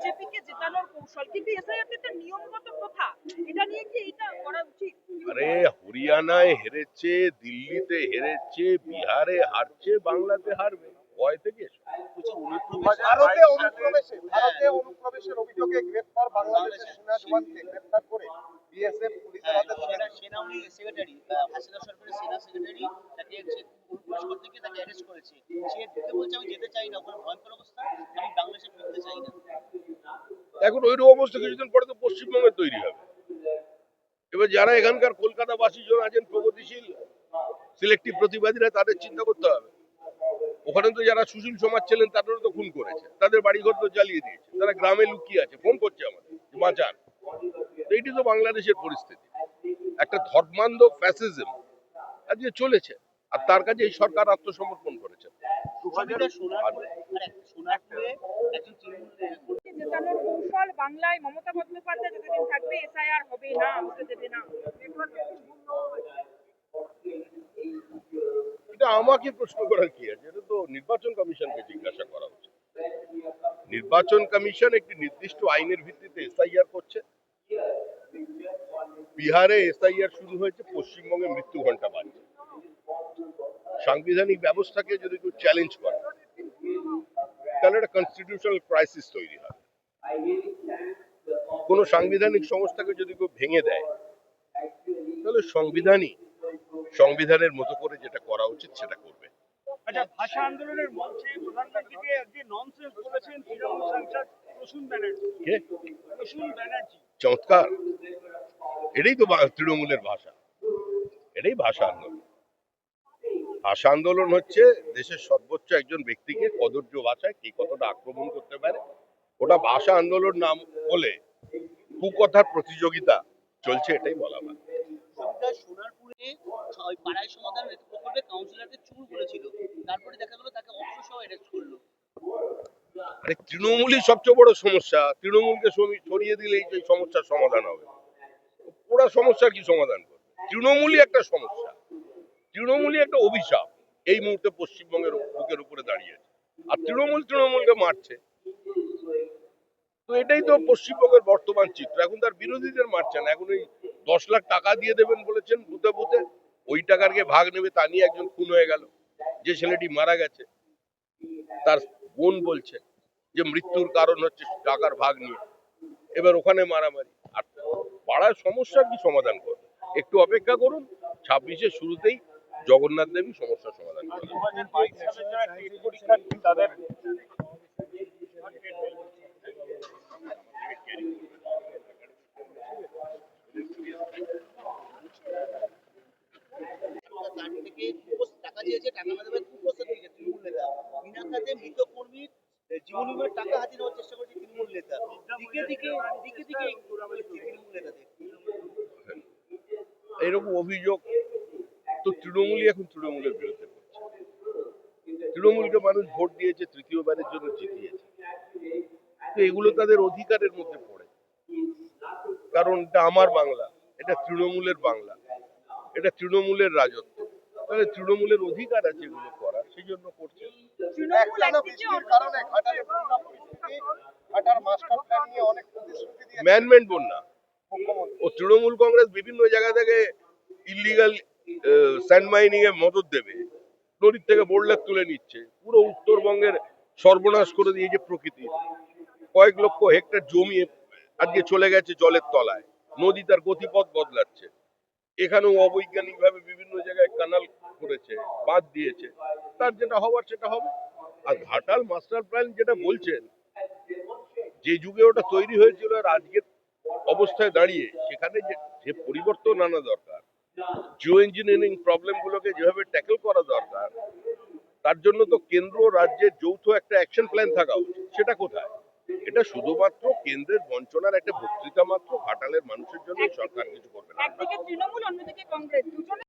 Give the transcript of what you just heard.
বিজেপিকে জেতানোর কৌশল, কিন্তু এসআইআর তো একটা নিয়মগত প্রথা, এটা নিয়ে কি এটা করা উচিত? আরে হরিয়ানায় হেরেছে, দিল্লিতে হেরেছে, বিহারে হারছে, বাংলাতে হারবে, ভয় থেকে অনুপ্রবেশের অভিযোগে গ্রেফতার বাংলাদেশের সেনা জওয়ানকে গ্রেফতার করে বিএসএফ পুলিশের হাতে তুলে দিয়েছে। সেক্রেটারি হাসিনা সরকারের সেনা সেক্রেটারি তাকে অনুপ্রবেশ করতে গিয়ে তাকে অ্যারেস্ট করেছে। সে ঢুকে বলছে আমি যেতে চাই না, ওখানে ভয়ঙ্কর অবস্থা, আমি বাংলাদেশে ফিরতে চাই না। এখন ওইরকম অবস্থা কিছুদিন পরে তো পশ্চিমবঙ্গে তৈরি হবে। এবার যারা এখানকার কলকাতাবাসী জন আছেন প্রগতিশীল সিলেক্টিভ প্রতিবাদীরা, তাদের চিন্তা করতে হবে। ওখানে তো যারা সুশীল সমাজ ছিলেন তাদেরও তো খুন করেছে, তাদের বাড়িঘর তো জ্বালিয়ে দিয়েছে, তারা গ্রামে লুকিয়ে আছে, ফোন করছে আমাদের বাঁচান। এইটি তো বাংলাদেশের পরিস্থিতি। একটা ধর্মান্ধ ফ্যাসিজম আজকে চলেছে, আর তার কাছে এই সরকার আত্মসমর্পণ করেছে। জেতানোর কৌশল বাংলায় মমতা বন্দ্যোপাধ্যায় যতদিন থাকবে এসআইআর হবে না, হতে দেবে না। এটা আমাকে প্রশ্ন করার কি আছে? এটা তো নির্বাচন কমিশনকে জিজ্ঞাসা করা উচিত। নির্বাচন কমিশন একটি নির্দিষ্ট আইনের ভিত্তিতে এসআইআর করছে। বিহারে এসআইআর শুরু হয়েছে, পশ্চিমবঙ্গে মৃত্যু ঘন্টা বাড়ছে। সাংবিধানিক ব্যবস্থাকে যদি কেউ চ্যালেঞ্জ করে তাহলে একটা কনস্টিটিউশনাল ক্রাইসিস তৈরি হয়। কোন সাংবিধানিক সংস্থাকে যদি কেউ ভেঙে দেয় তাহলে সংবিধানের মতো করে যেটা করা উচিত সেটা করবে। আচ্ছা, ভাষা আন্দোলনের মঞ্চে প্রধানমন্ত্রীকে একদিন ননসেন্স বলেছেন তৃণমূল সাংসদ প্রসূন ব্যানার্জি। কে? প্রসূন ব্যানার্জি। চমৎকার, এটাই তো তৃণমূলের ভাষা, এটাই ভাষা আন্দোলন। ভাষা আন্দোলন হচ্ছে দেশের সর্বোচ্চ একজন ব্যক্তিকে কদর্য ভাষায় কে কতটা আক্রমণ করতে পারে, ওটা ভাষা আন্দোলন নাম বলে কুকথার প্রতিযোগিতা চলছে, এটাই বলা হয়। সোনারপুরে পাড়ায় সমাধান প্রকল্পে কাউন্সিলরকে চুর করেছিল, তারপরে দেখা গেল তাকে অস্ত্র সহ অ্যারেস্ট করলো। আরে তৃণমূলই সবচেয়ে বড় সমস্যা। তৃণমূলকে সরিয়ে দিলেই এই সমস্যার সমাধান হবে। ওরা সমস্যার কি সমাধান করবে? তৃণমূলই একটা সমস্যা, তৃণমূলই একটা অভিশাপ এই মুহূর্তে পশ্চিমবঙ্গের বুকের উপরে দাঁড়িয়েছে, আর তৃণমূলকে মারছে। তো এটাই তো পশ্চিমবঙ্গের বর্তমান চিত্র। এখন তার বিরোধীদের মারছে না, এখন ওই 10 লাখ টাকা দিয়ে দেবেন বলেছেন বুথে বুথে, ওই টাকার কে ভাগ নেবে তা নিয়ে একজন খুন হয়ে গেল। যে ছেলেটি মারা গেছে তার বোন বলছে যে মৃত্যুর কারণ হচ্ছে টাকার ভাগ নিয়ে। এবার ওখানে মারামারি, আর পাড়ার সমস্যার কি সমাধান করবে? একটু অপেক্ষা করুন, 26-এর শুরুতেই জগন্নাথ দেবী সমস্যার সমাধান করবেন। 2022 সালে যারা টেট পরীক্ষার্থী তাদের টাকা দিয়েছে, টাকা না দেবে কুপোষে দিয়েছে তৃণমূল নেতা। বিনা খাতে মৃত কর্মীর জীবন বিমার টাকা হাতিয়ে নেওয়ার চেষ্টা করছে তৃণমূল নেতা। দিকে দিকে তৃণমূল নেতাদের এরকম অভিযোগ তো তৃণমূলই এখন তৃণমূলের বিরুদ্ধে করছে। তৃণমূলকে মানুষ ভোট দিয়েছে, তৃতীয়বারের জন্য জিতিয়েছে। তো এগুলো তাদের অধিকারের মধ্যে পড়ে, কারণ এটা আমার বাংলা, এটা তৃণমূলের বাংলা, এটা তৃণমূলের রাজত্ব। তাহলে তৃণমূলের অধিকার আছে এগুলো করার, সেই জন্য করছে। ম্যানমেন্ট বন্যা, ও তৃণমূল কংগ্রেস বিভিন্ন জায়গা থেকে ইলিগাল স্যান্ড মাইনিং এ মদত দেবে, নদীর থেকে বোরলেট তুলে নিচ্ছে, পুরো উত্তরবঙ্গের সর্বনাশ করে দিয়েছে প্রকৃতি। কয়েক লক্ষ হেক্টর জমি আজকে চলে গেছে জলের তলায়, নদী তার গতিপথ বদলাচ্ছে। এখানেও অবৈজ্ঞানিক ভাবে বিভিন্ন জায়গায় কানাল করেছে, বাঁধ দিয়েছে, তার যেটা হওয়ার সেটা হবে। আর ঘাটাল মাস্টার প্ল্যান যেটা বলছেন, যে যুগে ওটা তৈরি হয়েছিল আর আজকের অবস্থায় দাঁড়িয়ে সেখানে যে পরিবর্তন আনা দরকার, জিও ইঞ্জিনিয়ারিং প্রবলেম গুলোকে যেভাবে ট্যাকল করা দরকার, তার জন্য তো কেন্দ্র রাজ্যের যৌথ একটা অ্যাকশন প্ল্যান থাকা উচিত। সেটা কোথায়? এটা শুধুমাত্র কেন্দ্রের বঞ্চনার একটা বক্তৃতা মাত্র। ঘাটালের মানুষের জন্য সরকার কিছু করবে না। একদিকে তৃণমূল, অন্যদিকে কংগ্রেস, দুজনে